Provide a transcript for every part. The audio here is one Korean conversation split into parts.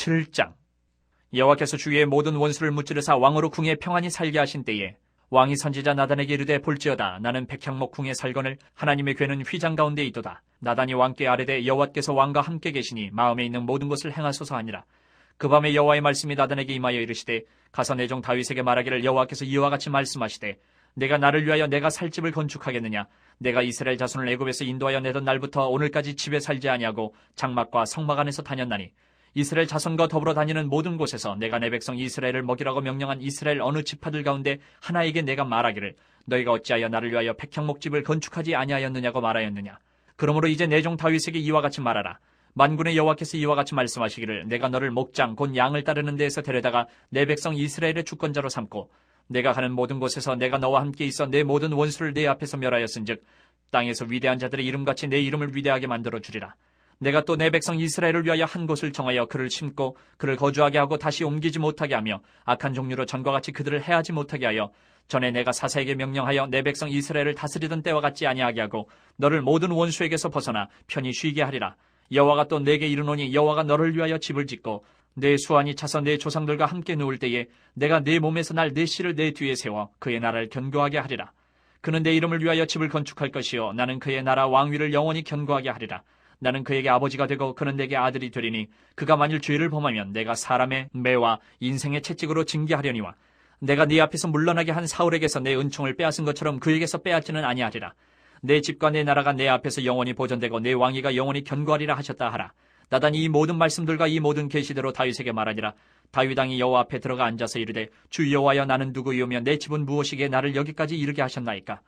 7장. 여호와께서 주의 모든 원수를 무찌르사 왕으로 궁에 평안히 살게 하신 때에 왕이 선지자 나단에게 이르되 볼지어다 나는 백향목 궁에 살거늘 하나님의 궤는 휘장 가운데 있도다. 나단이 왕께 아뢰되 여호와께서 왕과 함께 계시니 마음에 있는 모든 것을 행하소서 하니라. 그 밤에 여호와의 말씀이 나단에게 임하여 이르시되 가서 내 종 다윗에게 말하기를 여호와께서 이와 같이 말씀하시되 내가 나를 위하여 내가 살 집을 건축하겠느냐. 내가 이스라엘 자손을 애굽에서 인도하여 내던 날부터 오늘까지 집에 살지 아니하고 장막과 성막 안에서 다녔나니 이스라엘 자손과 더불어 다니는 모든 곳에서 내가 내 백성 이스라엘을 먹이라고 명령한 이스라엘 어느 지파들 가운데 하나에게 내가 말하기를 너희가 어찌하여 나를 위하여 백향목집을 건축하지 아니하였느냐고 말하였느냐. 그러므로 이제 내 종 다윗에게 이와 같이 말하라. 만군의 여호와께서 이와 같이 말씀하시기를 내가 너를 목장 곧 양을 따르는 데에서 데려다가 내 백성 이스라엘의 주권자로 삼고 내가 가는 모든 곳에서 내가 너와 함께 있어 내 모든 원수를 내 앞에서 멸하였은즉 땅에서 위대한 자들의 이름같이 내 이름을 위대하게 만들어 주리라. 내가 또 내 백성 이스라엘을 위하여 한 곳을 정하여 그를 심고 그를 거주하게 하고 다시 옮기지 못하게 하며 악한 종류로 전과 같이 그들을 해하지 못하게 하여 전에 내가 사사에게 명령하여 내 백성 이스라엘을 다스리던 때와 같지 아니하게 하고 너를 모든 원수에게서 벗어나 편히 쉬게 하리라. 여호와가 또 내게 이르노니 여호와가 너를 위하여 집을 짓고 내 수완이 차서 내 조상들과 함께 누울 때에 내가 내 몸에서 날 내 씨를 내 뒤에 세워 그의 나라를 견고하게 하리라. 그는 내 이름을 위하여 집을 건축할 것이요 나는 그의 나라 왕위를 영원히 견고하게 하리라. 나는 그에게 아버지가 되고 그는 내게 아들이 되리니 그가 만일 죄를 범하면 내가 사람의 매와 인생의 채찍으로 징계하려니와 내가 네 앞에서 물러나게 한 사울에게서 내 은총을 빼앗은 것처럼 그에게서 빼앗지는 아니하리라. 내 집과 내 나라가 내 앞에서 영원히 보존되고 내 왕위가 영원히 견고하리라 하셨다 하라. 나단이 이 모든 말씀들과 이 모든 계시대로 다윗에게 말하니라. 다윗 왕이 여호와 앞에 들어가 앉아서 이르되 주 여호와여 나는 누구이오며 내 집은 무엇이기에 나를 여기까지 이르게 하셨나이까.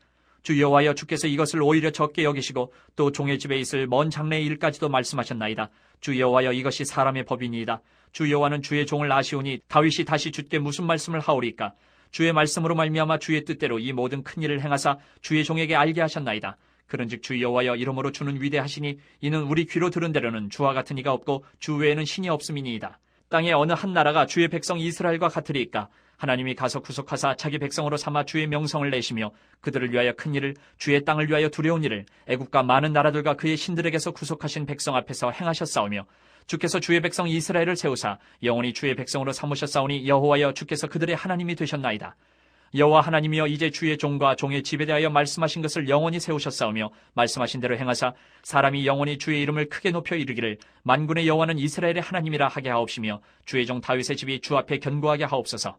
주 여호와여 주께서 이것을 오히려 적게 여기시고 또 종의 집에 있을 먼 장래의 일까지도 말씀하셨나이다. 주 여호와여 이것이 사람의 법이니이다. 주 여호와는 주의 종을 아시오니 다윗이 다시 주께 무슨 말씀을 하오리까. 주의 말씀으로 말미암아 주의 뜻대로 이 모든 큰 일을 행하사 주의 종에게 알게 하셨나이다. 그런즉 주 여호와여 이러므로 주는 위대하시니 이는 우리 귀로 들은 대로는 주와 같은 이가 없고 주 외에는 신이 없음이니이다. 땅의 어느 한 나라가 주의 백성 이스라엘과 같으리이까. 하나님이 가서 구속하사 자기 백성으로 삼아 주의 명성을 내시며 그들을 위하여 큰 일을 주의 땅을 위하여 두려운 일을 애국과 많은 나라들과 그의 신들에게서 구속하신 백성 앞에서 행하셨사오며 주께서 주의 백성 이스라엘을 세우사 영원히 주의 백성으로 삼으셨사오니 여호와여 주께서 그들의 하나님이 되셨나이다. 여호와 하나님이여 이제 주의 종과 종의 집에 대하여 말씀하신 것을 영원히 세우셨사오며 말씀하신 대로 행하사 사람이 영원히 주의 이름을 크게 높여 이르기를 만군의 여호와는 이스라엘의 하나님이라 하게 하옵시며 주의 종 다윗의 집이 주 앞에 견고하게 하옵소서.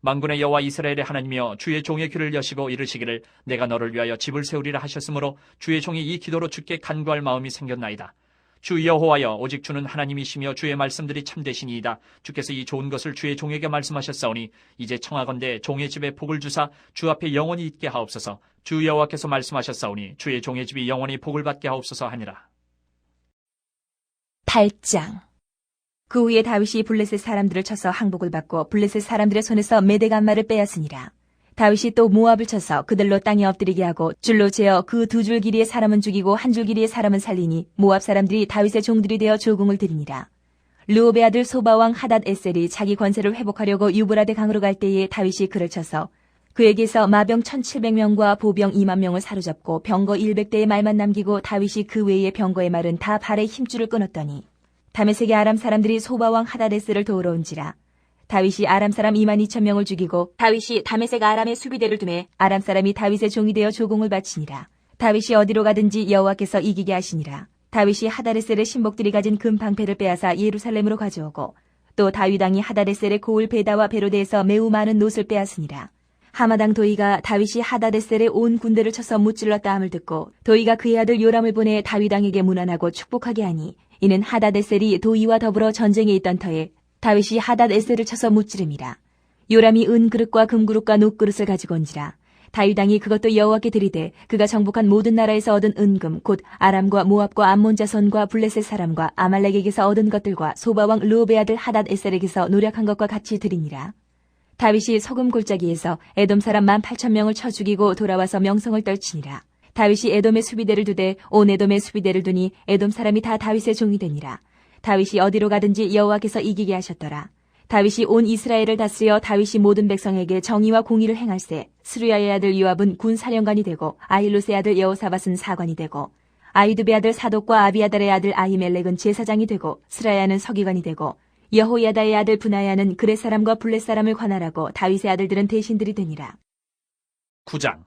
만군의 여호와 이스라엘의 하나님이여 주의 종의 귀를 여시고 이르시기를 내가 너를 위하여 집을 세우리라 하셨으므로 주의 종이 이 기도로 주께 간구할 마음이 생겼나이다. 주 여호와여 오직 주는 하나님이시며 주의 말씀들이 참되시니이다. 주께서 이 좋은 것을 주의 종에게 말씀하셨사오니 이제 청하건대 종의 집에 복을 주사 주 앞에 영원히 있게 하옵소서. 주 여호와께서 말씀하셨사오니 주의 종의 집이 영원히 복을 받게 하옵소서 하니라. 8장. 그 후에 다윗이 블레셋 사람들을 쳐서 항복을 받고 블레셋 사람들의 손에서 메대간마를 빼앗으니라. 다윗이 또 모압을 쳐서 그들로 땅에 엎드리게 하고 줄로 재어 그 두 줄 길이의 사람은 죽이고 한 줄 길이의 사람은 살리니 모압 사람들이 다윗의 종들이 되어 조공을 드리니라. 르옵의 아들 소바왕 하닷 에셀이 자기 권세를 회복하려고 유브라데 강으로 갈 때에 다윗이 그를 쳐서 그에게서 마병 1700명과 보병 2만 명을 사로잡고 병거 100대의 말만 남기고 다윗이 그 외의 병거의 말은 다 발의 힘줄을 끊었더니 다메섹의 아람 사람들이 소바왕 하닷 에셀을 도우러 온지라. 다윗이 아람 사람 2만 2천 명을 죽이고 다윗이 다메섹 아람의 수비대를 두매 아람 사람이 다윗의 종이 되어 조공을 바치니라. 다윗이 어디로 가든지 여호와께서 이기게 하시니라. 다윗이 하다레셀의 신복들이 가진 금 방패를 빼앗아 예루살렘으로 가져오고 또 다윗 왕이 하다레셀의 고을 베다와 베로데에서 매우 많은 놋을 빼앗으니라. 하마당 도이가 다윗이 하다레셀의 온 군대를 쳐서 무찔렀다 함을 듣고 도이가 그의 아들 요람을 보내 다윗 왕에게 문안하고 축복하게 하니 이는 하다데셀이 도이와 더불어 전쟁에 있던 터에 다윗이 하닷에셀을 쳐서 무찌름이라. 요람이 은그릇과 금그릇과 녹그릇을 가지고 온지라. 다윗 왕이 그것도 여호와께 드리되 그가 정복한 모든 나라에서 얻은 은금 곧 아람과 모압과 암몬 자손과 블레셋 사람과 아말렉에게서 얻은 것들과 소바왕 르옵의 아들 하닷에셀에게서 노력한 것과 같이 드리니라. 다윗이 소금 골짜기에서 에돔 사람 18,000명을 쳐 죽이고 돌아와서 명성을 떨치니라. 다윗이 에돔의 수비대를 두되 온 에돔의 수비대를 두니 에돔 사람이 다 다윗의 종이 되니라. 다윗이 어디로 가든지 여호와께서 이기게 하셨더라. 다윗이 온 이스라엘을 다스려 다윗이 모든 백성에게 정의와 공의를 행할세. 스루야의 아들 요압은 군 사령관이 되고 아힐롯의 아들 여호사밧은 사관이 되고 아이두베의 아들 사독과 아비아달의 아들 아히멜렉은 제사장이 되고 스라야는 서기관이 되고 여호야다의 아들 분하야는 그렛 사람과 블렛 사람을 관할하고 다윗의 아들들은 대신들이 되니라. 9장.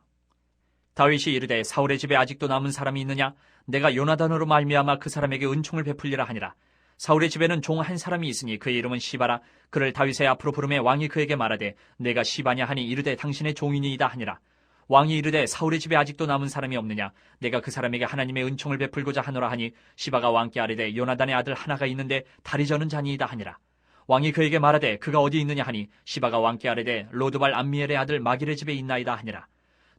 다윗이 이르되 사울의 집에 아직도 남은 사람이 있느냐? 내가 요나단으로 말미암아 그 사람에게 은총을 베풀리라 하니라. 사울의 집에는 종 한 사람이 있으니 그의 이름은 시바라. 그를 다윗의 앞으로 부르매 왕이 그에게 말하되 내가 시바냐 하니 이르되 당신의 종이니이다 하니라. 왕이 이르되 사울의 집에 아직도 남은 사람이 없느냐? 내가 그 사람에게 하나님의 은총을 베풀고자 하노라 하니 시바가 왕께 아뢰되 요나단의 아들 하나가 있는데 다리 저는 자니이다 하니라. 왕이 그에게 말하되 그가 어디 있느냐 하니 시바가 왕께 아뢰되 로드발 암미엘의 아들 마길의 집에 있나이다 하니라.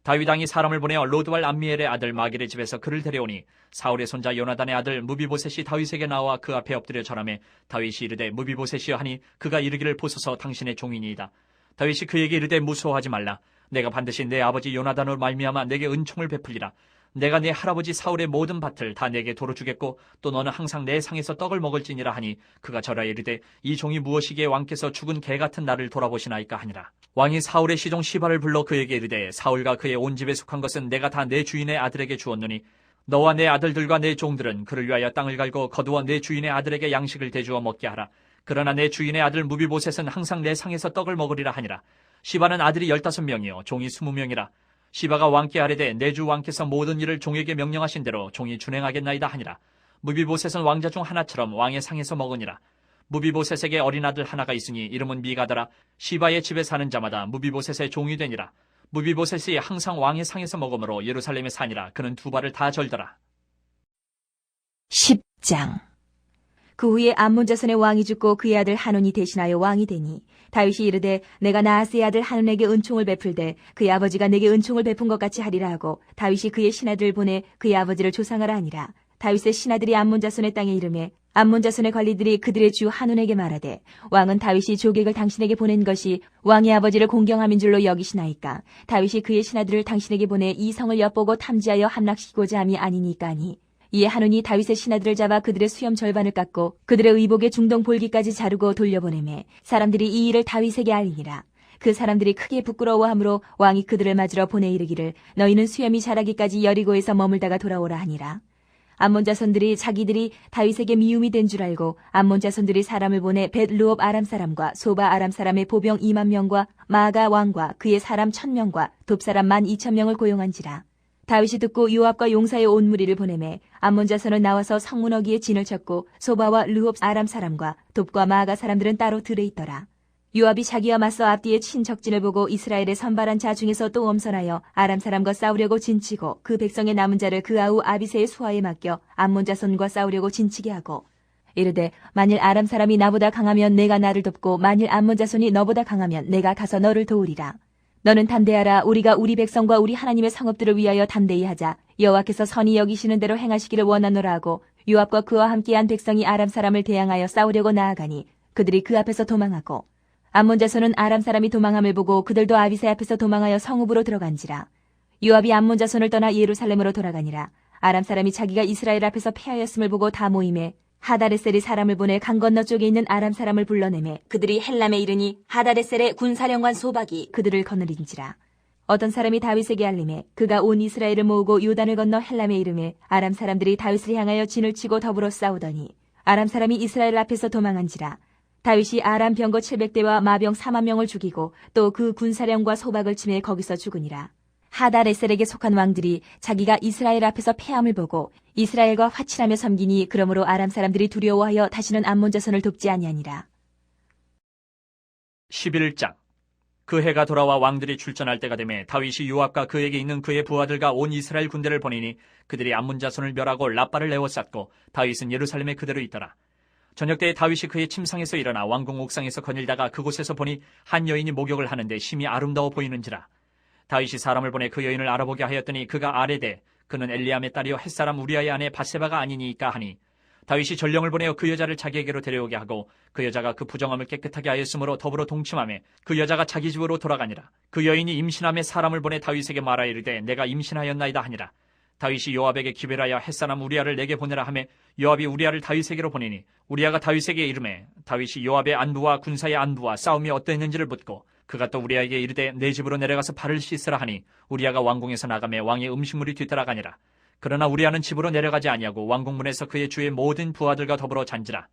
다윗 왕이 사람을 보내어 로드발 암미엘의 아들 마길의 집에서 그를 데려오니 사울의 손자 요나단의 아들 무비보셋이 다윗에게 나와 그 앞에 엎드려 절하매 다윗이 이르되 무비보셋이여 하니 그가 이르기를 보소서 당신의 종이니이다. 다윗이 그에게 이르되 무서워하지 말라. 내가 반드시 내 아버지 요나단으로 말미암아 내게 은총을 베풀리라. 내가 내 할아버지 사울의 모든 밭을 다 내게 도로 주겠고 또 너는 항상 내 상에서 떡을 먹을지니라 하니 그가 절하여 이르되 이 종이 무엇이기에 왕께서 죽은 개 같은 나를 돌아보시나이까 하니라. 왕이 사울의 시종 시바를 불러 그에게 이르되 사울과 그의 온 집에 속한 것은 내가 다 내 주인의 아들에게 주었노니 너와 내 아들들과 내 종들은 그를 위하여 땅을 갈고 거두어 내 주인의 아들에게 양식을 대주어 먹게 하라. 그러나 내 주인의 아들 무비보셋은 항상 내 상에서 떡을 먹으리라 하니라. 시바는 아들이 15명이요 종이 20명이라. 시바가 왕께 아뢰되 내 주 왕께서 모든 일을 종에게 명령하신 대로 종이 준행하겠나이다 하니라. 무비보셋은 왕자 중 하나처럼 왕의 상에서 먹으니라. 무비보셋에게 어린 아들 하나가 있으니 이름은 미가더라. 시바의 집에 사는 자마다 무비보셋의 종이 되니라. 무비보셋이 항상 왕의 상에서 먹으므로 예루살렘에 사니라. 그는 두 발을 다 절더라. 10장. 그 후에 암몬 자손의 왕이 죽고 그의 아들 한온이 대신하여 왕이 되니 다윗이 이르되 내가 나하스의 아들 한온에게 은총을 베풀되 그의 아버지가 내게 은총을 베푼 것 같이 하리라 하고 다윗이 그의 신하들을 보내 그의 아버지를 조상하라 하니라. 다윗의 신하들이 암몬 자손의 땅에 이르매 암몬 자손의 관리들이 그들의 주 한온에게 말하되 왕은 다윗이 조객을 당신에게 보낸 것이 왕의 아버지를 공경함인 줄로 여기시나이까? 다윗이 그의 신하들을 당신에게 보내 이 성을 엿보고 탐지하여 함락시키고자 함이 아니니까 하니 이에 한온이 다윗의 신하들을 잡아 그들의 수염 절반을 깎고 그들의 의복의 중동 볼기까지 자르고 돌려보내매 사람들이 이 일을 다윗에게 알리니라. 그 사람들이 크게 부끄러워하므로 왕이 그들을 맞으러 보내 이르기를 너희는 수염이 자라기까지 여리고에서 머물다가 돌아오라 하니라. 암몬 자손들이 자기들이 다윗에게 미움이 된 줄 알고 암몬 자손들이 사람을 보내 벳루옵 아람 사람과 소바 아람 사람의 보병 2만 명과 마아가 왕과 그의 사람 1000명과 돕 사람 12,000명을 고용한지라. 다윗이 듣고 요압과 용사의 온 무리를 보내매 암몬 자손은 나와서 성문어기에 진을 쳤고 소바와 르홉 아람 사람과 돕과 마아가 사람들은 따로 들에 있더라. 요압이 자기와 맞서 앞뒤에 친 적진을 보고 이스라엘의 선발한 자 중에서 또 엄선하여 아람 사람과 싸우려고 진치고 그 백성의 남은 자를 그 아우 아비새의 수하에 맡겨 암몬 자손과 싸우려고 진치게 하고 이르되 만일 아람 사람이 나보다 강하면 내가 나를 돕고 만일 암몬 자손이 너보다 강하면 내가 가서 너를 도우리라. 너는 담대하라. 우리가 우리 백성과 우리 하나님의 성읍들을 위하여 담대히 하자. 여호와께서 선히 여기시는 대로 행하시기를 원하노라 하고 요압과 그와 함께한 백성이 아람 사람을 대항하여 싸우려고 나아가니 그들이 그 앞에서 도망하고 암몬 자손은 아람 사람이 도망함을 보고 그들도 아비새 앞에서 도망하여 성읍으로 들어간지라. 요압이 암몬 자손을 떠나 예루살렘으로 돌아가니라. 아람 사람이 자기가 이스라엘 앞에서 패하였음을 보고 다 모임에 하다레셀이 사람을 보내 강 건너 쪽에 있는 아람 사람을 불러내매 그들이 헬람에 이르니 하다레셀의 군사령관 소박이 그들을 거느린지라. 어떤 사람이 다윗에게 알림해 그가 온 이스라엘을 모으고 요단을 건너 헬람에 이르매 아람 사람들이 다윗을 향하여 진을 치고 더불어 싸우더니 아람 사람이 이스라엘 앞에서 도망한지라. 다윗이 아람 병거 700대와 마병 4만 명을 죽이고 또 그 군사령과 소박을 치매 거기서 죽으니라. 하다레셀에게 속한 왕들이 자기가 이스라엘 앞에서 패함을 보고 이스라엘과 화친하며 섬기니 그러므로 아람 사람들이 두려워하여 다시는 암몬 자손을 돕지 아니하니라. 11장. 그 해가 돌아와 왕들이 출전할 때가 되매 다윗이 요압과 그에게 있는 그의 부하들과 온 이스라엘 군대를 보내니 그들이 암몬 자손을 멸하고 라빠를 에워쌌고 다윗은 예루살렘에 그대로 있더라. 저녁 때에 다윗이 그의 침상에서 일어나 왕궁 옥상에서 거닐다가 그곳에서 보니 한 여인이 목욕을 하는데 심히 아름다워 보이는지라. 다윗이 사람을 보내 그 여인을 알아보게 하였더니 그가 아뢰되 그는 엘리암의 딸이요 햇사람 우리아의 아내 바세바가 아니니까 하니 다윗이 전령을 보내어 그 여자를 자기에게로 데려오게 하고 그 여자가 그 부정함을 깨끗하게 하였으므로 더불어 동침하며 그 여자가 자기 집으로 돌아가니라. 그 여인이 임신함에 사람을 보내 다윗에게 말하여 이르되 내가 임신하였나이다 하니라. 다윗이 요압에게 기별하여 햇사람 우리아를 내게 보내라 하매 요압이 우리아를 다윗에게로 보내니 우리아가 다윗에게 이르매 다윗이 요압의 안부와 군사의 안부와 싸움이 어떠했는지를 묻고 그가 또 우리아에게 이르되 내 집으로 내려가서 발을 씻으라 하니 우리아가 왕궁에서 나가매 왕의 음식물이 뒤따라가니라. 그러나 우리아는 집으로 내려가지 아니하고 왕궁문에서 그의 주의 모든 부하들과 더불어 잔지라.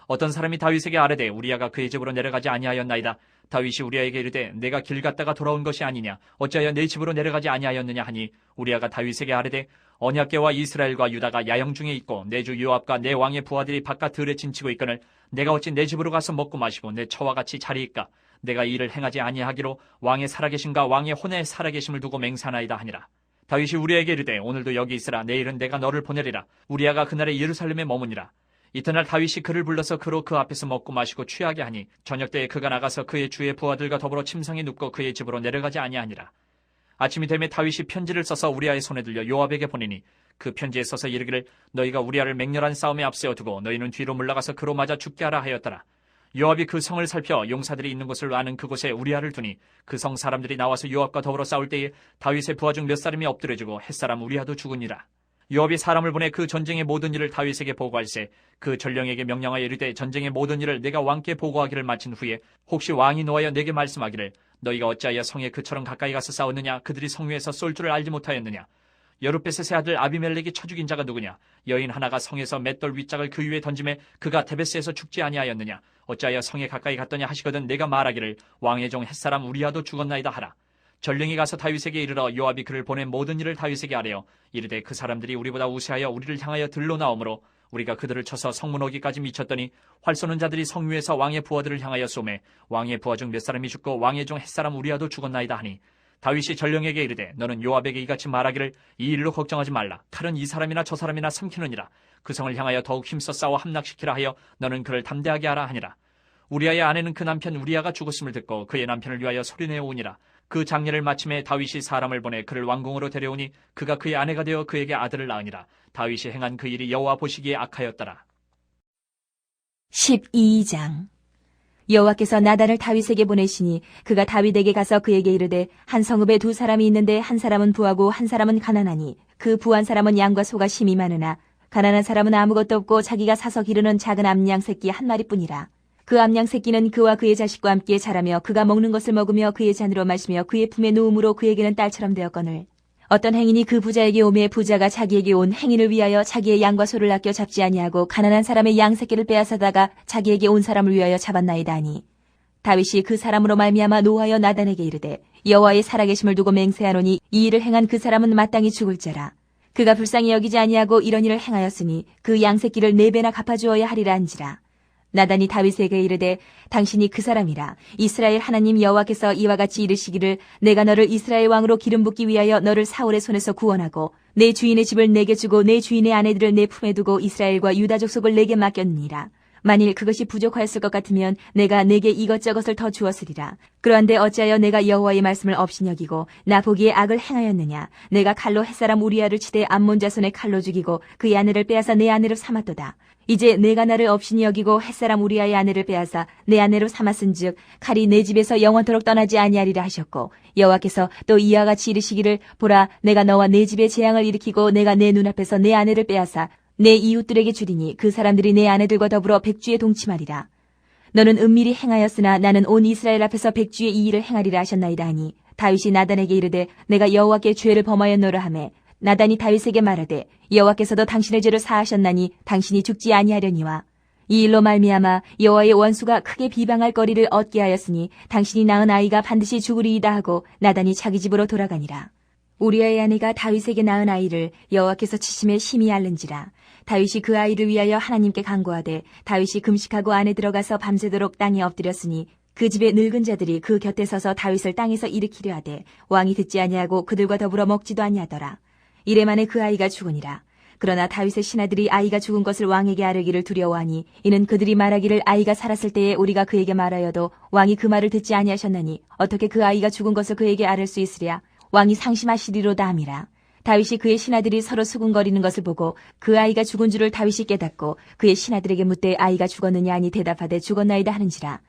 어떤 사람이 다윗에게 아뢰되 우리아가 그의 집으로 내려가지 아니하였나이다. 다윗이 우리아에게 이르되 내가 길 갔다가 돌아온 것이 아니냐 어찌하여 내 집으로 내려가지 아니하였느냐 하니 우리아가 다윗에게 아뢰되 언약궤와 이스라엘과 유다가 야영 중에 있고 내 주 요압과 내 왕의 부하들이 바깥 들에 진치고 있거늘 내가 어찌 내 집으로 가서 먹고 마시고 내 처와 같이 자리이까. 내가 이 일을 행하지 아니하기로 왕의 살아계심과 왕의 혼의 살아계심을 두고 맹세하나이다 하니라. 다윗이 우리아에게 이르되 오늘도 여기 있으라. 내일은 내가 너를 보내리라. 우리아가 그날에 예루살렘에 머무니라. 이튿날 다윗이 그를 불러서 그로 그 앞에서 먹고 마시고 취하게 하니 저녁 때에 그가 나가서 그의 주의 부하들과 더불어 침상에 눕고 그의 집으로 내려가지 아니하니라. 아침이 되매 다윗이 편지를 써서 우리아의 손에 들려 요압에게 보내니 그 편지에 써서 이르기를 너희가 우리아를 맹렬한 싸움에 앞세워 두고 너희는 뒤로 물러가서 그로 맞아 죽게 하라 하였더라. 요압이 그 성을 살펴 용사들이 있는 곳을 아는 그곳에 우리아를 두니 그 성 사람들이 나와서 요압과 더불어 싸울 때에 다윗의 부하 중 몇 사람이 엎드려지고 햇사람 우리아도 죽으니라. 요압이 사람을 보내 그 전쟁의 모든 일을 다윗에게 보고할세 그 전령에게 명령하여 이르되 전쟁의 모든 일을 내가 왕께 보고하기를 마친 후에 혹시 왕이 노하여 내게 말씀하기를 너희가 어찌하여 성에 그처럼 가까이 가서 싸웠느냐 그들이 성 위에서 쏠 줄을 알지 못하였느냐 여룻베셋의 아들 아비멜렉이 쳐 죽인 자가 누구냐 여인 하나가 성에서 맷돌 윗짝을 그 위에 던짐에 그가 데베스에서 죽지 아니하였느냐 어찌하여 성에 가까이 갔더냐 하시거든 내가 말하기를 왕의 종 햇사람 우리아도 죽었나이다 하라. 전령이 가서 다윗에게 이르러 요압이 그를 보낸 모든 일을 다윗에게 아뢰어 이르되 그 사람들이 우리보다 우세하여 우리를 향하여 들로 나오므로 우리가 그들을 쳐서 성문 오기까지 미쳤더니 활 쏘는 자들이 성 위에서 왕의 부하들을 향하여 쏘매 왕의 부하 중 몇 사람이 죽고 왕의 종 햇사람 우리아도 죽었나이다 하니 다윗이 전령에게 이르되 너는 요압에게 이같이 말하기를 이 일로 걱정하지 말라. 칼은 이 사람이나 저 사람이나 삼키느니라. 그 성을 향하여 더욱 힘써 싸워 함락시키라 하여 너는 그를 담대하게 하라 하니라. 우리아의 아내는 그 남편 우리아가 죽었음을 듣고 그의 남편을 위하여 소리내어 오니라. 그 장례를 마침에 다윗이 사람을 보내 그를 왕궁으로 데려오니 그가 그의 아내가 되어 그에게 아들을 낳으니라. 다윗이 행한 그 일이 여호와 보시기에 악하였더라. 12장. 여호와께서 나단을 다윗에게 보내시니 그가 다윗에게 가서 그에게 이르되 한 성읍에 두 사람이 있는데 한 사람은 부하고 한 사람은 가난하니 그 부한 사람은 양과 소가 심이 많으나 가난한 사람은 아무것도 없고 자기가 사서 기르는 작은 암양 새끼 한 마리뿐이라. 그 암양 새끼는 그와 그의 자식과 함께 자라며 그가 먹는 것을 먹으며 그의 잔으로 마시며 그의 품에 누움으로 그에게는 딸처럼 되었거늘 어떤 행인이 그 부자에게 오매 부자가 자기에게 온 행인을 위하여 자기의 양과 소를 아껴 잡지 아니하고 가난한 사람의 양 새끼를 빼앗아다가 자기에게 온 사람을 위하여 잡았나이다 하니 다윗이 그 사람으로 말미암아 노하여 나단에게 이르되 여호와의 살아계심을 두고 맹세하노니 이 일을 행한 그 사람은 마땅히 죽을 자라. 그가 불쌍히 여기지 아니하고 이런 일을 행하였으니 그 양 새끼를 4배나 갚아주어야 하리라 한지라. 나단이 다윗에게 이르되 당신이 그 사람이라. 이스라엘 하나님 여호와께서 이와 같이 이르시기를 내가 너를 이스라엘 왕으로 기름 붓기 위하여 너를 사울의 손에서 구원하고 내 주인의 집을 내게 주고 내 주인의 아내들을 내 품에 두고 이스라엘과 유다 족속을 내게 맡겼느니라. 만일 그것이 부족하였을 것 같으면 내가 내게 이것저것을 더 주었으리라. 그런데 어찌하여 내가 여호와의 말씀을 업신여기고 나 보기에 악을 행하였느냐. 내가 칼로 햇사람 우리아를 치되 암몬 자손의 칼로 죽이고 그의 아내를 빼앗아 내 아내로 삼았도다. 이제 내가 나를 업신이 여기고 햇사람 우리아의 아내를 빼앗아 내 아내로 삼았은즉 칼이 내 집에서 영원토록 떠나지 아니하리라 하셨고 여호와께서 또 이와 같이 이르시기를 보라 내가 너와 내 집에 재앙을 일으키고 내가 내 눈앞에서 내 아내를 빼앗아 내 이웃들에게 주리니 그 사람들이 내 아내들과 더불어 백주에 동침하리라. 너는 은밀히 행하였으나 나는 온 이스라엘 앞에서 백주의 이 일을 행하리라 하셨나이다 하니 다윗이 나단에게 이르되 내가 여호와께 죄를 범하였노라 하매 나단이 다윗에게 말하되 여호와께서도 당신의 죄를 사하셨나니 당신이 죽지 아니하려니와 이 일로 말미암아 여호와의 원수가 크게 비방할 거리를 얻게 하였으니 당신이 낳은 아이가 반드시 죽으리이다 하고 나단이 자기 집으로 돌아가니라. 우리아의 아내가 다윗에게 낳은 아이를 여호와께서 치심에 심히 앓는지라. 다윗이 그 아이를 위하여 하나님께 간구하되 다윗이 금식하고 안에 들어가서 밤새도록 땅에 엎드렸으니 그 집의 늙은 자들이 그 곁에 서서 다윗을 땅에서 일으키려 하되 왕이 듣지 아니하고 그들과 더불어 먹지도 아니하더라. 이래 만에 그 아이가 죽으니라. 그러나 다윗의 신하들이 아이가 죽은 것을 왕에게 아뢰기를 두려워하니 이는 그들이 말하기를 아이가 살았을 때에 우리가 그에게 말하여도 왕이 그 말을 듣지 아니하셨나니 어떻게 그 아이가 죽은 것을 그에게 아뢰 수 있으랴. 왕이 상심하시리로다 함이라. 다윗이 그의 신하들이 서로 수군거리는 것을 보고 그 아이가 죽은 줄을 다윗이 깨닫고 그의 신하들에게 묻되 아이가 죽었느냐 하니 대답하되 죽었나이다 하는지라.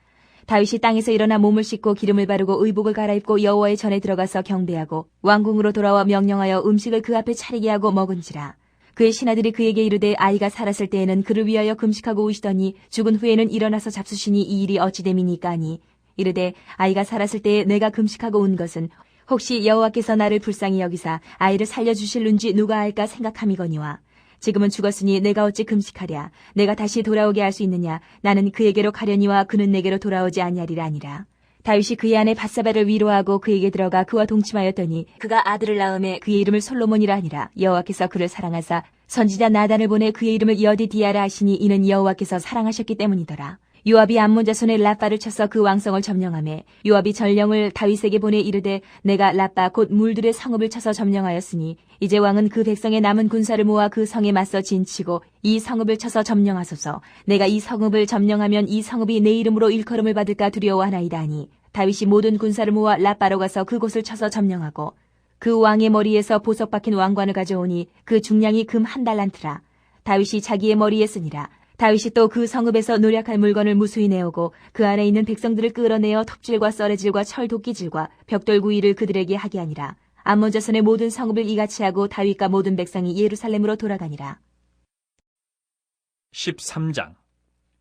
다윗이 땅에서 일어나 몸을 씻고 기름을 바르고 의복을 갈아입고 여호와의 전에 들어가서 경배하고 왕궁으로 돌아와 명령하여 음식을 그 앞에 차리게 하고 먹은지라. 그의 신하들이 그에게 이르되 아이가 살았을 때에는 그를 위하여 금식하고 오시더니 죽은 후에는 일어나서 잡수시니 이 일이 어찌 됨이니까 하니 이르되 아이가 살았을 때에 내가 금식하고 온 것은 혹시 여호와께서 나를 불쌍히 여기사 아이를 살려주실는지 누가 알까 생각함이거니와 지금은 죽었으니 내가 어찌 금식하랴. 내가 다시 돌아오게 할 수 있느냐. 나는 그에게로 가려니와 그는 내게로 돌아오지 아니하리라 아니라. 다윗이 그의 아내 밧사바를 위로하고 그에게 들어가 그와 동침하였더니 그가 아들을 낳음에 그의 이름을 솔로몬이라 하니라. 여호와께서 그를 사랑하사 선지자 나단을 보내 그의 이름을 여디디아라 하시니 이는 여호와께서 사랑하셨기 때문이더라. 요압이 암몬 자손의 라빠를 쳐서 그 왕성을 점령하매 요압이 전령을 다윗에게 보내 이르되 내가 라빠 곧 물들의 성읍을 쳐서 점령하였으니 이제 왕은 그 백성의 남은 군사를 모아 그 성에 맞서 진치고 이 성읍을 쳐서 점령하소서. 내가 이 성읍을 점령하면 이 성읍이 내 이름으로 일컬음을 받을까 두려워하나이다 하니 다윗이 모든 군사를 모아 라빠로 가서 그곳을 쳐서 점령하고 그 왕의 머리에서 보석 박힌 왕관을 가져오니 그 중량이 금 1달란트라. 다윗이 자기의 머리에 쓰니라. 다윗이 또 그 성읍에서 노략할 물건을 무수히 내오고 그 안에 있는 백성들을 끌어내어 톱질과 썰애질과 철 도끼질과 벽돌 구이를 그들에게 하게 하니라. 암몬 자손의 모든 성읍을 이같이 하고 다윗과 모든 백성이 예루살렘으로 돌아가니라. 13장.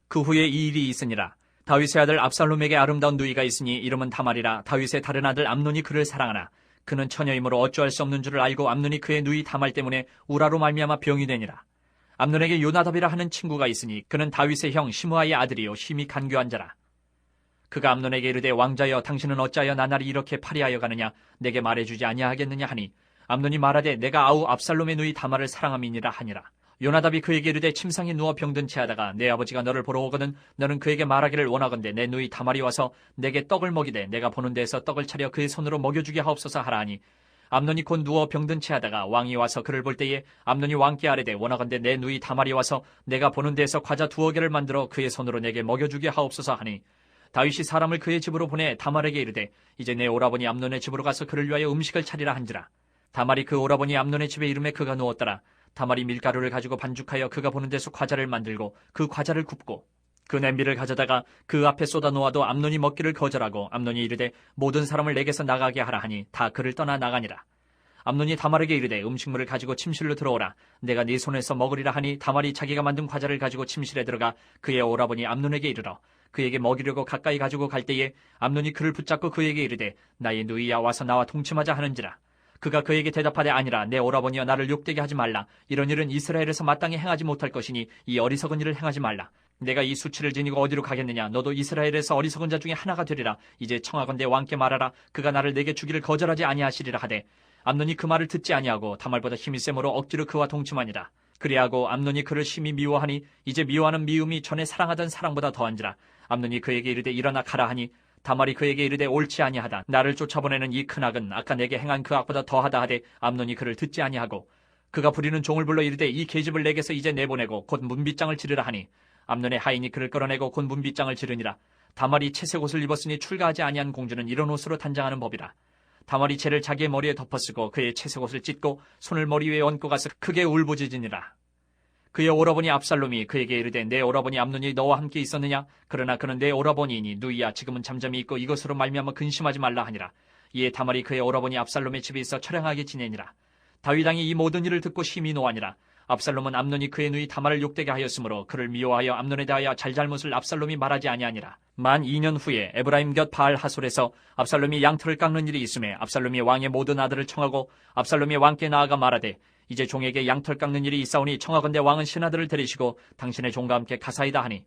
그 후에 이 일이 있으니라. 다윗의 아들 압살롬에게 아름다운 누이가 있으니 이름은 다말이라. 다윗의 다른 아들 암논이 그를 사랑하나 그는 처녀이므로 어찌할 수 없는 줄을 알고 암논이 그의 누이 다말 때문에 우라로 말미암아 병이 되니라. 암논에게 요나답이라 하는 친구가 있으니 그는 다윗의 형 시므아의 아들이요 힘이 간교한 자라. 그가 암논에게 이르되 왕자여 당신은 어찌하여 나날이 이렇게 파리하여 가느냐 내게 말해주지 아니하겠느냐 하니 암논이 말하되 내가 아우 압살롬의 누이 다말을 사랑함이니라 하니라. 요나답이 그에게 이르되 침상에 누워 병든 채 하다가 내 아버지가 너를 보러 오거든 너는 그에게 말하기를 원하건대 내 누이 다말이 와서 내게 떡을 먹이되 내가 보는 데에서 떡을 차려 그의 손으로 먹여주게 하옵소서 하라 하니 암논이 곧 누워 병든 채 하다가 왕이 와서 그를 볼 때에 암논이 왕께 아뢰되 원하건대 내 누이 다말이 와서 내가 보는 데에서 과자 2개를 만들어 그의 손으로 내게 먹여주게 하옵소서 하니 다윗이 사람을 그의 집으로 보내 다말에게 이르되 이제 내 오라버니 암논의 집으로 가서 그를 위하여 음식을 차리라 한지라. 다말이 그 오라버니 암논의 집에 이름에 그가 누웠더라. 다말이 밀가루를 가지고 반죽하여 그가 보는 데서 과자를 만들고 그 과자를 굽고 그 냄비를 가져다가 그 앞에 쏟아 놓아도 암논이 먹기를 거절하고 암논이 이르되 모든 사람을 내게서 나가게 하라 하니 다 그를 떠나 나가니라. 암논이 다말에게 이르되 음식물을 가지고 침실로 들어오라. 내가 네 손에서 먹으리라 하니 다말이 자기가 만든 과자를 가지고 침실에 들어가 그의 오라버니 암논에게 이르러 그에게 먹이려고 가까이 가지고 갈 때에 암논이 그를 붙잡고 그에게 이르되 나의 누이야 와서 나와 동침하자 하는지라. 그가 그에게 대답하되 아니라 내 오라버니여 나를 욕되게 하지 말라. 이런 일은 이스라엘에서 마땅히 행하지 못할 것이니 이 어리석은 일을 행하지 말라. 내가 이 수치를 지니고 어디로 가겠느냐. 너도 이스라엘에서 어리석은 자 중에 하나가 되리라. 이제 청하건대 왕께 말하라. 그가 나를 내게 주기를 거절하지 아니하시리라 하되 암논이 그 말을 듣지 아니하고 다말보다 힘이 세므로 억지로 그와 동침하니라. 그리하고 암논이 그를 심히 미워하니 이제 미워하는 미움이 전에 사랑하던 사랑보다 더한지라. 암논이 그에게 이르되 일어나 가라 하니 다말이 그에게 이르되 옳지 아니하다. 나를 쫓아보내는 이 큰 악은 아까 내게 행한 그 악보다 더하다 하되 암논이 그를 듣지 아니하고 그가 부리는 종을 불러 이르되 이 계집을 내게서 이제 내보내고 곧 문빗장을 지르라 하니 암논의 하인이 그를 끌어내고 곧 문빗장을 지르니라. 다말이 채색 옷을 입었으니 출가하지 아니한 공주는 이런 옷으로 단장하는 법이라. 다말이 채를 자기의 머리에 덮어쓰고 그의 채색 옷을 찢고 손을 머리 위에 얹고 가서 크게 울부짖으니라. 그의 오라버니 압살롬이 그에게 이르되 내 오라버니 암논이 너와 함께 있었느냐? 그러나 그는 내 오라버니이니 누이야 지금은 잠잠히 있고 이것으로 말미암아 근심하지 말라 하니라. 이에 다말이 그의 오라버니 압살롬의 집에 있어 처량하게 지내니라. 다윗 왕이 이 모든 일을 듣고 심히 노하니라. 압살롬은 암논이 그의 누이 다말을 욕되게 하였으므로 그를 미워하여 암논에 대하여 잘잘못을 압살롬이 말하지 아니하니라. 만 2년 후에 에브라임 곁 바알 하솔에서 압살롬이 양털을 깎는 일이 있음에 압살롬이 왕의 모든 아들을 청하고 압살롬이 왕께 나아가 말하되 이제 종에게 양털 깎는 일이 있사오니 청하건대 왕은 신하들을 데리시고 당신의 종과 함께 가사이다 하니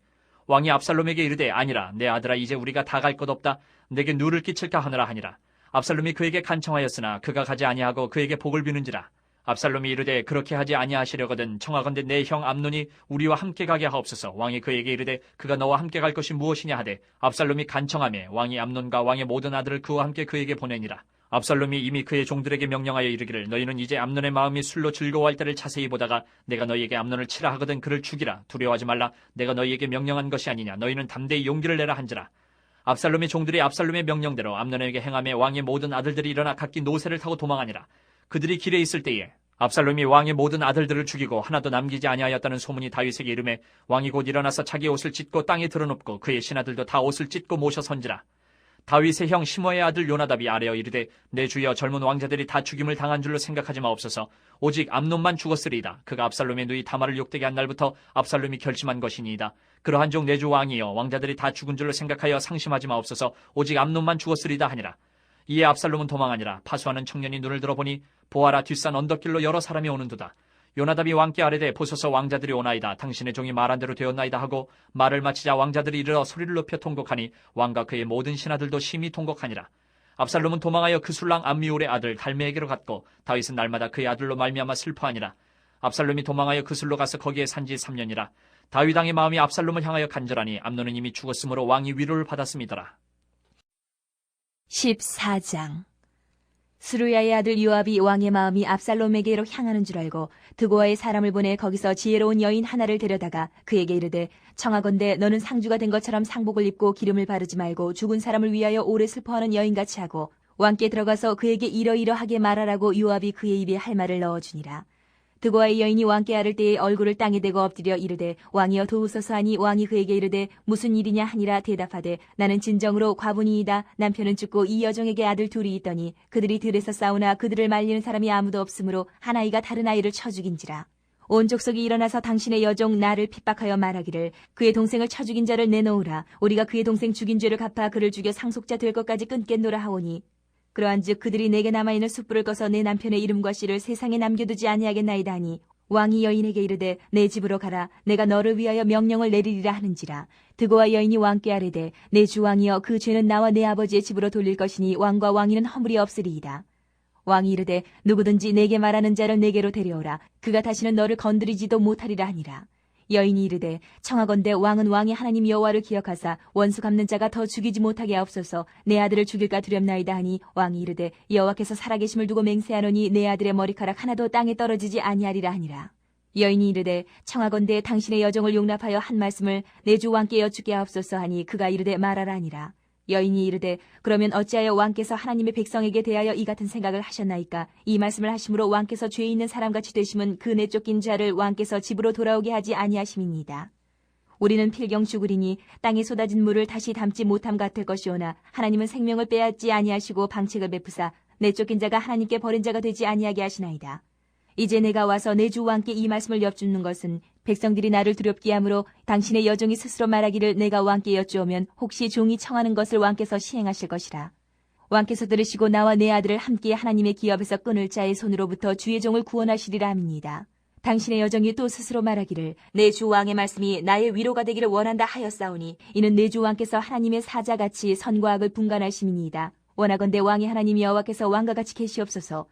왕이 압살롬에게 이르되 아니라 내 아들아 이제 우리가 다 갈 것 없다. 내게 누를 끼칠까 하느라 하니라. 압살롬이 그에게 간청하였으나 그가 가지 아니하고 그에게 복을 비는지라. 압살롬이 이르되 그렇게 하지 아니하시려거든 청하건대 내 형 암논이 우리와 함께 가게 하옵소서. 왕이 그에게 이르되 그가 너와 함께 갈 것이 무엇이냐 하되 압살롬이 간청하며 왕이 암논과 왕의 모든 아들을 그와 함께 그에게 보내니라. 압살롬이 이미 그의 종들에게 명령하여 이르기를 너희는 이제 암논의 마음이 술로 즐거워할 때를 자세히 보다가 내가 너희에게 암논을 치라 하거든 그를 죽이라. 두려워하지 말라. 내가 너희에게 명령한 것이 아니냐. 너희는 담대히 용기를 내라 한지라. 압살롬의 종들이 압살롬의 명령대로 암논에게 행하며 왕의 모든 아들들이 일어나 각기 노새를 타고 도망하니라. 그들이 길에 있을 때에 압살롬이 왕의 모든 아들들을 죽이고 하나도 남기지 아니하였다는 소문이 다윗에게 이르매 왕이 곧 일어나서 자기 옷을 찢고 땅에 드러눕고 그의 신하들도 다 옷을 찢고 모셔 선지라. 다윗의 형 시므아의 아들 요나답이 아뢰어 이르되 내 주여 젊은 왕자들이 다 죽임을 당한 줄로 생각하지 마옵소서. 오직 암논만 죽었으리이다. 그가 압살롬의 누이 다말을 욕되게 한 날부터 압살롬이 결심한 것이니이다. 그러한 종 내 주 왕이여 왕자들이 다 죽은 줄로 생각하여 상심하지 마옵소서. 오직 암논만 죽었으리이다 하니라. 이에 압살롬은 도망하니라. 파수하는 청년이 눈을 들어보니 보아라 뒷산 언덕길로 여러 사람이 오는도다. 요나답이 왕께 아뢰되 보소서 왕자들이 오나이다. 당신의 종이 말한 대로 되었나이다 하고 말을 마치자 왕자들이 이르러 소리를 높여 통곡하니 왕과 그의 모든 신하들도 심히 통곡하니라. 압살롬은 도망하여 그 술랑 암미울의 아들 갈메에게로 갔고 다윗은 날마다 그의 아들로 말미암아 슬퍼하니라. 압살롬이 도망하여 그 술로 가서 거기에 산지 3년이라. 다윗 왕의 마음이 압살롬을 향하여 간절하니 암논은 이미 죽었으므로 왕이 위로를 받았음이더라. 14장. 스루야의 아들 요압이 왕의 마음이 압살롬에게로 향하는 줄 알고 드고아의 사람을 보내 거기서 지혜로운 여인 하나를 데려다가 그에게 이르되 청하건대 너는 상주가 된 것처럼 상복을 입고 기름을 바르지 말고 죽은 사람을 위하여 오래 슬퍼하는 여인같이 하고 왕께 들어가서 그에게 이러이러하게 말하라고 요압이 그의 입에 할 말을 넣어주니라. 드고아의 여인이 왕께 아를 때에 얼굴을 땅에 대고 엎드려 이르되 왕이여 도우소서 하니 왕이 그에게 이르되 무슨 일이냐 하니라. 대답하되 나는 진정으로 과부니이다. 남편은 죽고 이 여종에게 아들 둘이 있더니 그들이 들에서 싸우나 그들을 말리는 사람이 아무도 없으므로 한 아이가 다른 아이를 쳐 죽인지라. 온 족속이 일어나서 당신의 여종 나를 핍박하여 말하기를 그의 동생을 쳐 죽인 자를 내놓으라. 우리가 그의 동생 죽인 죄를 갚아 그를 죽여 상속자 될 것까지 끊겠노라 하오니 그러한즉 그들이 내게 남아있는 숯불을 꺼서 내 남편의 이름과 씨를 세상에 남겨두지 아니하겠나이다 하니 왕이 여인에게 이르되 내 집으로 가라. 내가 너를 위하여 명령을 내리리라 하는지라. 드고와 여인이 왕께 아뢰되 내 주 왕이여 그 죄는 나와 내 아버지의 집으로 돌릴 것이니 왕과 왕위는 허물이 없으리이다. 왕이 이르되 누구든지 내게 말하는 자를 내게로 데려오라. 그가 다시는 너를 건드리지도 못하리라 하니라. 여인이 이르되 청하건대 왕은 왕의 하나님 여호와를 기억하사 원수 갚는 자가 더 죽이지 못하게 하옵소서. 내 아들을 죽일까 두렵나이다 하니 왕이 이르되 여호와께서 살아계심을 두고 맹세하노니 내 아들의 머리카락 하나도 땅에 떨어지지 아니하리라 하니라. 여인이 이르되 청하건대 당신의 여종을 용납하여 한 말씀을 내 주 왕께 여쭙게 하옵소서 하니 그가 이르되 말하라 하니라. 여인이 이르되 그러면 어찌하여 왕께서 하나님의 백성에게 대하여 이 같은 생각을 하셨나이까? 이 말씀을 하심으로 왕께서 죄 있는 사람같이 되심은 그 내쫓긴 자를 왕께서 집으로 돌아오게 하지 아니하심이니이다. 우리는 필경 죽으리니 땅에 쏟아진 물을 다시 담지 못함 같을 것이오나 하나님은 생명을 빼앗지 아니하시고 방책을 베푸사 내쫓긴 자가 하나님께 버린 자가 되지 아니하게 하시나이다. 이제 내가 와서 내 주 왕께 이 말씀을 여쭙는 것은 백성들이 나를 두렵게 하므로 당신의 여종이 스스로 말하기를 내가 왕께 여쭈오면 혹시 종이 청하는 것을 왕께서 시행하실 것이라. 왕께서 들으시고 나와 내 아들을 함께 하나님의 기업에서 끊을 자의 손으로부터 주의 종을 구원하시리라 함이니이다. 당신의 여종이 또 스스로 말하기를 내 주 왕의 말씀이 나의 위로가 되기를 원한다 하였사오니 이는 내 주 왕께서 하나님의 사자같이 선과 악을 분간하심이니이다. 원하건대 왕의 하나님 여호와께서 왕과 같이 계시옵소서.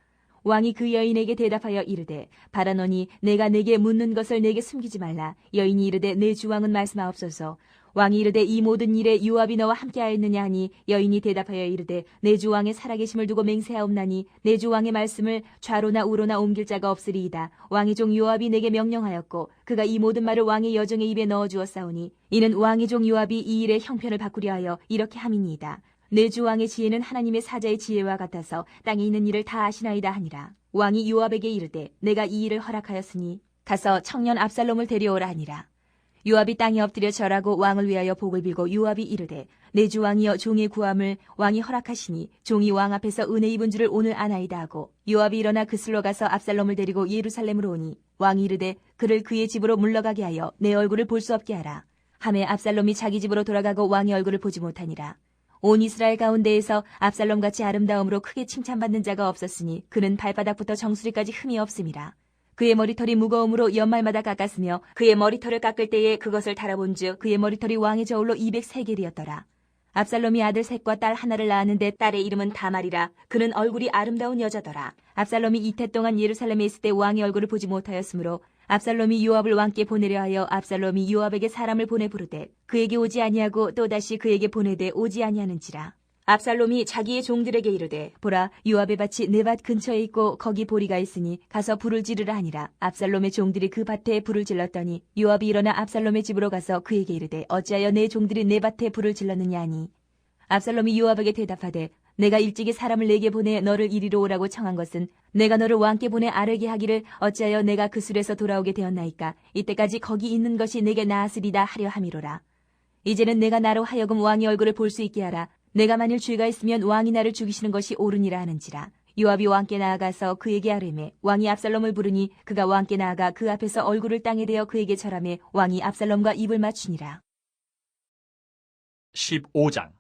왕이 그 여인에게 대답하여 이르되 바라노니 내가 내게 묻는 것을 내게 숨기지 말라. 여인이 이르되 내 주왕은 말씀하옵소서. 왕이 이르되 이 모든 일에 요압이 너와 함께하였느냐 하니 여인이 대답하여 이르되 내 주왕의 살아계심을 두고 맹세하옵나니 내 주왕의 말씀을 좌로나 우로나 옮길 자가 없으리이다. 왕의 종 요압이 내게 명령하였고 그가 이 모든 말을 왕의 여종의 입에 넣어주었사오니 이는 왕의 종 요압이 이 일의 형편을 바꾸려 하여 이렇게 함이니이다. 내 주 왕의 지혜는 하나님의 사자의 지혜와 같아서 땅에 있는 일을 다 아시나이다 하니라. 왕이 요압에게 이르되 내가 이 일을 허락하였으니 가서 청년 압살롬을 데려오라 하니라. 요압이 땅에 엎드려 절하고 왕을 위하여 복을 빌고 요압이 이르되 내 주 왕이여 종의 구함을 왕이 허락하시니 종이 왕 앞에서 은혜 입은 줄을 오늘 아나이다 하고 요압이 일어나 그슬로 가서 압살롬을 데리고 예루살렘으로 오니 왕이 이르되 그를 그의 집으로 물러가게 하여 내 얼굴을 볼 수 없게 하라. 하매 압살롬이 자기 집으로 돌아가고 왕의 얼굴을 보지 못하니라. 온 이스라엘 가운데에서 압살롬같이 아름다움으로 크게 칭찬받는 자가 없었으니 그는 발바닥부터 정수리까지 흠이 없음이라. 그의 머리털이 무거움으로 연말마다 깎았으며 그의 머리털을 깎을 때에 그것을 달아본즉 그의 머리털이 왕의 저울로 200세겔이었더라. 압살롬이 아들 셋과 딸 하나를 낳았는데 딸의 이름은 다말이라. 그는 얼굴이 아름다운 여자더라. 압살롬이 이태 동안 예루살렘에 있을 때 왕의 얼굴을 보지 못하였으므로 압살롬이 요압을 왕께 보내려 하여 압살롬이 요압에게 사람을 보내 부르되 그에게 오지 아니하고 또다시 그에게 보내되 오지 아니하는지라. 압살롬이 자기의 종들에게 이르되 보라 요압의 밭이 내 밭 근처에 있고 거기 보리가 있으니 가서 불을 지르라 하니라. 압살롬의 종들이 그 밭에 불을 질렀더니 요압이 일어나 압살롬의 집으로 가서 그에게 이르되 어찌하여 내 종들이 내 밭에 불을 질렀느냐 하니 압살롬이 요압에게 대답하되 내가 일찍이 사람을 내게 보내 너를 이리로 오라고 청한 것은 내가 너를 왕께 보내 아뢰게 하기를 어찌하여 내가 그 술에서 돌아오게 되었나이까. 이때까지 거기 있는 것이 내게 나았으리다 하려 함이로라. 이제는 내가 나로 하여금 왕의 얼굴을 볼 수 있게 하라. 내가 만일 죄가 있으면 왕이 나를 죽이시는 것이 옳으니라 하는지라. 요압이 왕께 나아가서 그에게 아뢰매 왕이 압살롬을 부르니 그가 왕께 나아가 그 앞에서 얼굴을 땅에 대어 그에게 절하매 왕이 압살롬과 입을 맞추니라. 15장.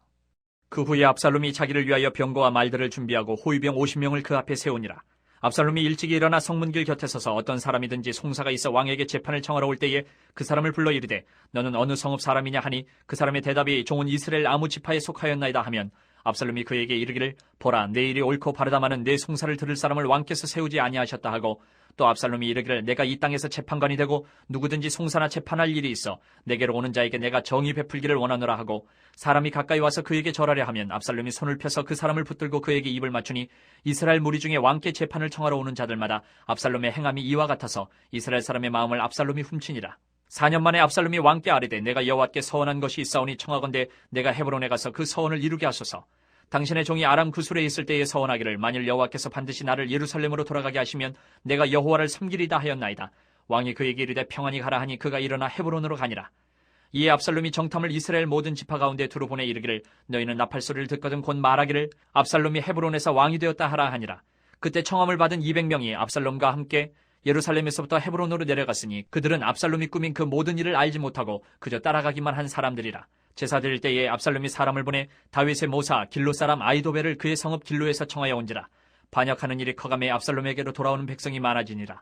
그 후에 압살롬이 자기를 위하여 병거와 말들을 준비하고 호위병 50명을 그 앞에 세우니라. 압살롬이 일찍이 일어나 성문길 곁에 서서 어떤 사람이든지 송사가 있어 왕에게 재판을 청하러 올 때에 그 사람을 불러 이르되 너는 어느 성읍 사람이냐 하니 그 사람의 대답이 종은 이스라엘 아무 지파에 속하였나이다 하면 압살롬이 그에게 이르기를 보라 내 일이 옳고 바르다마는 내 송사를 들을 사람을 왕께서 세우지 아니하셨다 하고 또 압살롬이 이르기를 내가 이 땅에서 재판관이 되고 누구든지 송사나 재판할 일이 있어 내게로 오는 자에게 내가 정의 베풀기를 원하노라 하고 사람이 가까이 와서 그에게 절하려 하면 압살롬이 손을 펴서 그 사람을 붙들고 그에게 입을 맞추니 이스라엘 무리 중에 왕께 재판을 청하러 오는 자들마다 압살롬의 행함이 이와 같아서 이스라엘 사람의 마음을 압살롬이 훔치니라. 4년 만에 압살롬이 왕께 아뢰되 내가 여호와께 서원한 것이 있사오니 청하건대 내가 헤브론에 가서 그 서원을 이루게 하소서. 당신의 종이 아람 구술에 있을 때에 서원하기를 만일 여호와께서 반드시 나를 예루살렘으로 돌아가게 하시면 내가 여호와를 섬기리다 하였나이다. 왕이 그에게 이르되 평안히 가라 하니 그가 일어나 헤브론으로 가니라. 이에 압살롬이 정탐을 이스라엘 모든 지파 가운데 두루 보내 이르기를 너희는 나팔 소리를 듣거든 곧 말하기를 압살롬이 헤브론에서 왕이 되었다 하라 하니라. 그때 청함을 받은 200명이 압살롬과 함께 예루살렘에서부터 헤브론으로 내려갔으니 그들은 압살롬이 꾸민 그 모든 일을 알지 못하고 그저 따라가기만 한 사람들이라. 제사 드릴 때에 압살롬이 사람을 보내 다윗의 모사 길로 사람 아이도벨을 그의 성읍 길로에서 청하여 온지라. 반역하는 일이 커가매 압살롬에게로 돌아오는 백성이 많아지니라.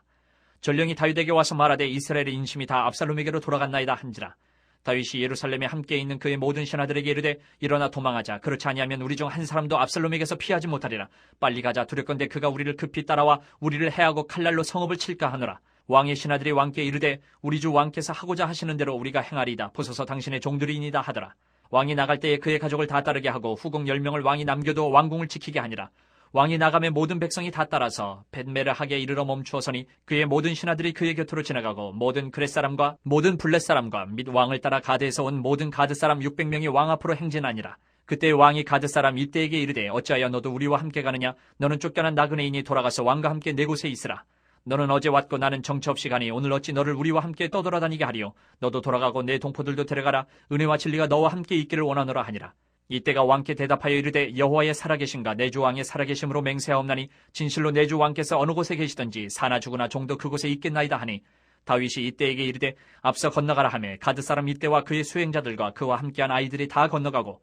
전령이 다윗에게 와서 말하되 이스라엘의 인심이 다 압살롬에게로 돌아갔나이다 한지라. 다윗이 예루살렘에 함께 있는 그의 모든 신하들에게 이르되 일어나 도망하자. 그렇지 아니하면 우리 중 한 사람도 압살롬에게서 피하지 못하리라. 빨리 가자. 두렵건대 그가 우리를 급히 따라와 우리를 해하고 칼날로 성읍을 칠까 하노라. 왕의 신하들이 왕께 이르되 우리 주 왕께서 하고자 하시는 대로 우리가 행하리이다. 보소서 당신의 종들이니이다 하더라. 왕이 나갈 때에 그의 가족을 다 따르게 하고 후궁 10명을 왕이 남겨두어 왕궁을 지키게 하니라. 왕이 나가매 모든 백성이 다 따라서 벳메르하게 이르러 멈추어서니 그의 모든 신하들이 그의 곁으로 지나가고 모든 그렛 사람과 모든 블렛 사람과 및 왕을 따라 가드에서 온 모든 가드 사람 600명이 왕 앞으로 행진하니라. 그때 왕이 가드 사람 이때에게 이르되 어찌하여 너도 우리와 함께 가느냐? 너는 쫓겨난 나그네인이 돌아가서 왕과 함께 네 곳에 있으라. 너는 어제 왔고 나는 정처 없이 가니 오늘 어찌 너를 우리와 함께 떠돌아다니게 하리요? 너도 돌아가고 내 동포들도 데려가라. 은혜와 진리가 너와 함께 있기를 원하노라 하니라. 이때가 왕께 대답하여 이르되 여호와의 살아계신가 내 주 왕의 살아계심으로 맹세하옵나니 진실로 내 주 왕께서 어느 곳에 계시든지 사나 죽으나 종도 그곳에 있겠나이다 하니 다윗이 이때에게 이르되 앞서 건너가라 하매 가드 사람 이때와 그의 수행자들과 그와 함께한 아이들이 다 건너가고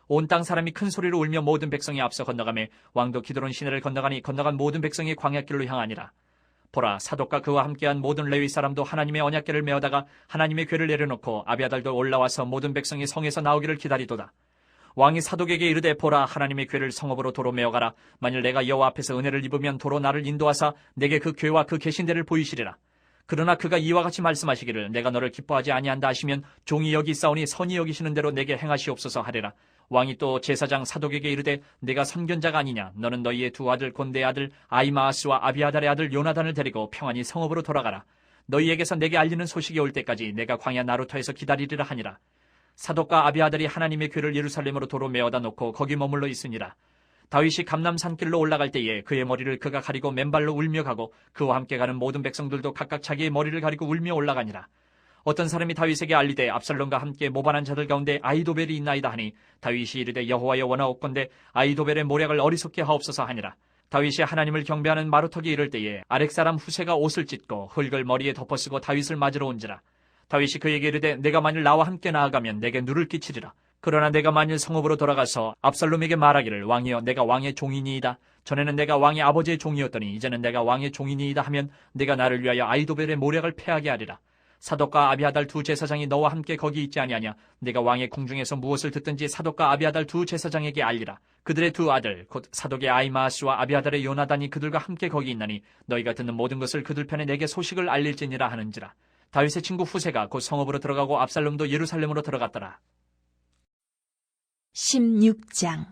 온 땅 사람이 큰 소리로 울며 모든 백성이 앞서 건너가매 왕도 기드론 시내를 건너가니 건너간 모든 백성이 광야길로 향하니라. 보라 사독과 그와 함께한 모든 레위 사람도 하나님의 언약궤를 메어다가 하나님의 궤를 내려놓고 아비아달도 올라와서 모든 백성이 성에서 나오기를 기다리도다. 왕이 사독에게 이르되 보라 하나님의 궤를 성읍으로 도로 메어가라. 만일 내가 여호와 앞에서 은혜를 입으면 도로 나를 인도하사 내게 그 궤와 그 계신 데를 보이시리라. 그러나 그가 이와 같이 말씀하시기를 내가 너를 기뻐하지 아니한다 하시면 종이 여기 있사오니 선이 여기시는 대로 내게 행하시옵소서 하리라. 왕이 또 제사장 사독에게 이르되 내가 선견자가 아니냐? 너는 너희의 두 아들 곤대의 아들 아히마아스와 아비아달의 아들 요나단을 데리고 평안히 성읍으로 돌아가라. 너희에게서 내게 알리는 소식이 올 때까지 내가 광야 나루터에서 기다리리라 하니라. 사독과 아비아달이 하나님의 궤를 예루살렘으로 도로 메어다 놓고 거기 머물러 있으니라. 다윗이 감람 산길로 올라갈 때에 그의 머리를 그가 가리고 맨발로 울며 가고 그와 함께 가는 모든 백성들도 각각 자기의 머리를 가리고 울며 올라가니라. 어떤 사람이 다윗에게 알리되 압살롬과 함께 모반한 자들 가운데 아히도벨이 있나이다 하니 다윗이 이르되 여호와여 원하옵건대 아히도벨의 모략을 어리석게 하옵소서 하니라. 다윗이 하나님을 경배하는 마루턱에 이를 때에 아렉 사람 후세가 옷을 찢고 흙을 머리에 덮어쓰고 다윗을 맞으러 온지라. 다윗이 그에게 이르되 내가 만일 나와 함께 나아가면 내게 누를 끼치리라. 그러나 내가 만일 성읍으로 돌아가서 압살롬에게 말하기를 왕이여 내가 왕의 종이니이다. 전에는 내가 왕의 아버지의 종이었더니 이제는 내가 왕의 종이니이다 하면 내가 나를 위하여 아히도벨의 모략을 패하게 하리라. 사독과 아비아달 두 제사장이 너와 함께 거기 있지 아니하냐? 내가 왕의 궁중에서 무엇을 듣든지 사독과 아비아달 두 제사장에게 알리라. 그들의 두 아들 곧 사독의 아히마아스와 아비아달의 요나단이 그들과 함께 거기 있나니 너희가 듣는 모든 것을 그들 편에 내게 소식을 알릴지니라 하는지라. 다윗의 친구 후세가 곧 성읍으로 들어가고 압살롬도 예루살렘으로 들어갔더라. 16장.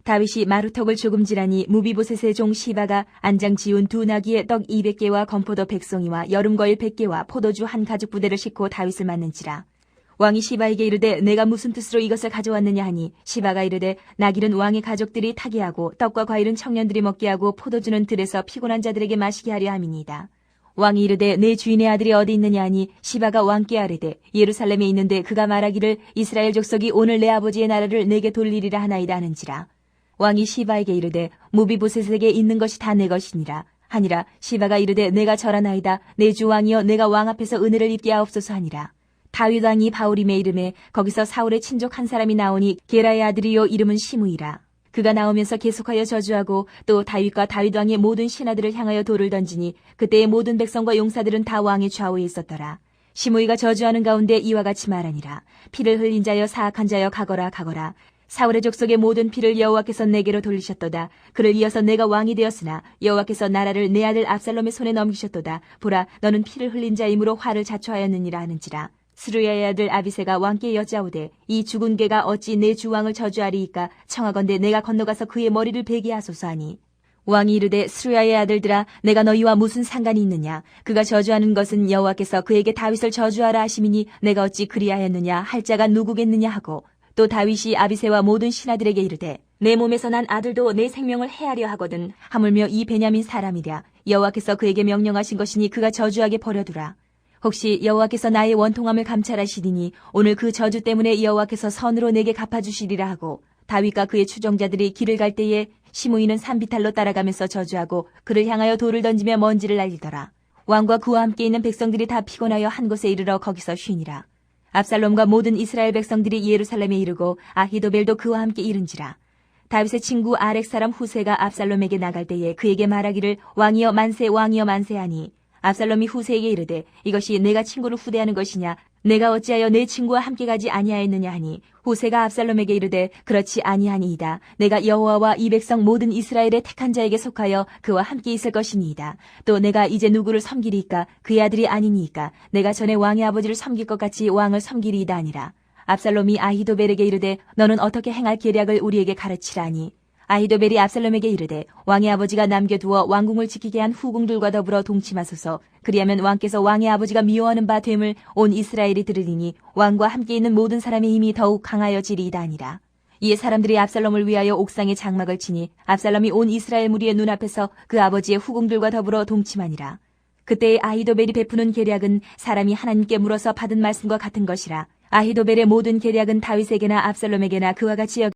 다윗이 마루턱을 조금 지나니 무비보셋의 종 시바가 안장 지운 두 나귀의 떡 200개와 건포도 100송이와 여름과일 100개와 포도주 한 가죽 부대를 싣고 다윗을 맞는지라. 왕이 시바에게 이르되 내가 무슨 뜻으로 이것을 가져왔느냐 하니 시바가 이르되 나귀는 왕의 가족들이 타게 하고 떡과 과일은 청년들이 먹게 하고 포도주는 들에서 피곤한 자들에게 마시게 하려 함이니이다. 왕이 이르되 내 주인의 아들이 어디 있느냐 하니 시바가 왕께 아뢰되 예루살렘에 있는데 그가 말하기를 이스라엘 족속이 오늘 내 아버지의 나라를 내게 돌리리라 하나이다 하는지라. 왕이 시바에게 이르되 무비보셋에게 있는 것이 다 내 것이니라 하니라. 시바가 이르되 내가 절하나이다. 내 주 왕이여 내가 왕 앞에서 은혜를 입게 하옵소서 하니라. 다윗 왕이 바울임의 이름에 거기서 사울의 친족 한 사람이 나오니 게라의 아들이요 이름은 시므이라. 그가 나오면서 계속하여 저주하고 또 다윗과 다윗 왕의 모든 신하들을 향하여 돌을 던지니 그때의 모든 백성과 용사들은 다 왕의 좌우에 있었더라. 시므이가 저주하는 가운데 이와 같이 말하니라. 피를 흘린 자여 사악한 자여 가거라 가거라. 사울의 족속의 모든 피를 여호와께서 내게로 돌리셨도다. 그를 이어서 내가 왕이 되었으나 여호와께서 나라를 내 아들 압살롬의 손에 넘기셨도다. 보라, 너는 피를 흘린 자이므로 화를 자초하였느니라 하는지라. 스루야의 아들 아비새가 왕께 여짜오되 이 죽은 개가 어찌 내 주왕을 저주하리이까? 청하건대 내가 건너가서 그의 머리를 베게 하소서 하니, 왕이 이르되 스루야의 아들들아, 내가 너희와 무슨 상관이 있느냐? 그가 저주하는 것은 여호와께서 그에게 다윗을 저주하라 하심이니 내가 어찌 그리하였느냐 할 자가 누구겠느냐 하고, 또 다윗이 아비새와 모든 신하들에게 이르되 내 몸에서 난 아들도 내 생명을 해하려 하거든. 하물며 이 베냐민 사람이랴. 여호와께서 그에게 명령하신 것이니 그가 저주하게 버려두라. 혹시 여호와께서 나의 원통함을 감찰하시리니 오늘 그 저주 때문에 여호와께서 선으로 내게 갚아주시리라 하고, 다윗과 그의 추종자들이 길을 갈 때에 시므이는 산비탈로 따라가면서 저주하고 그를 향하여 돌을 던지며 먼지를 날리더라. 왕과 그와 함께 있는 백성들이 다 피곤하여 한 곳에 이르러 거기서 쉬니라. 압살롬과 모든 이스라엘 백성들이 예루살렘에 이르고 아히도벨도 그와 함께 이른지라. 다윗의 친구 아렉 사람 후세가 압살롬에게 나갈 때에 그에게 말하기를 왕이여 만세 왕이여 만세 하니, 압살롬이 후세에게 이르되 이것이 내가 친구를 후대하는 것이냐? 내가 어찌하여 내 친구와 함께 가지 아니하였느냐 하니, 후세가 압살롬에게 이르되 그렇지 아니하니이다. 내가 여호와와 이 백성 모든 이스라엘의 택한 자에게 속하여 그와 함께 있을 것이니이다. 또 내가 이제 누구를 섬기리이까? 그의 아들이 아니니이까? 내가 전에 왕의 아버지를 섬길 것 같이 왕을 섬기리이다 아니라. 압살롬이 아히도벨에게 이르되 너는 어떻게 행할 계략을 우리에게 가르치라니. 아히도벨이 압살롬에게 이르되 왕의 아버지가 남겨두어 왕궁을 지키게 한 후궁들과 더불어 동침하소서. 그리하면 왕께서 왕의 아버지가 미워하는 바 됨을 온 이스라엘이 들으리니 왕과 함께 있는 모든 사람의 힘이 더욱 강하여지리이다 아니라. 이에 사람들이 압살롬을 위하여 옥상에 장막을 치니 압살롬이 온 이스라엘 무리의 눈앞에서 그 아버지의 후궁들과 더불어 동침하니라. 그때의 아히도벨이 베푸는 계략은 사람이 하나님께 물어서 받은 말씀과 같은 것이라. 아히도벨의 모든 계략은 다윗에게나 압살롬에게나 그와 같이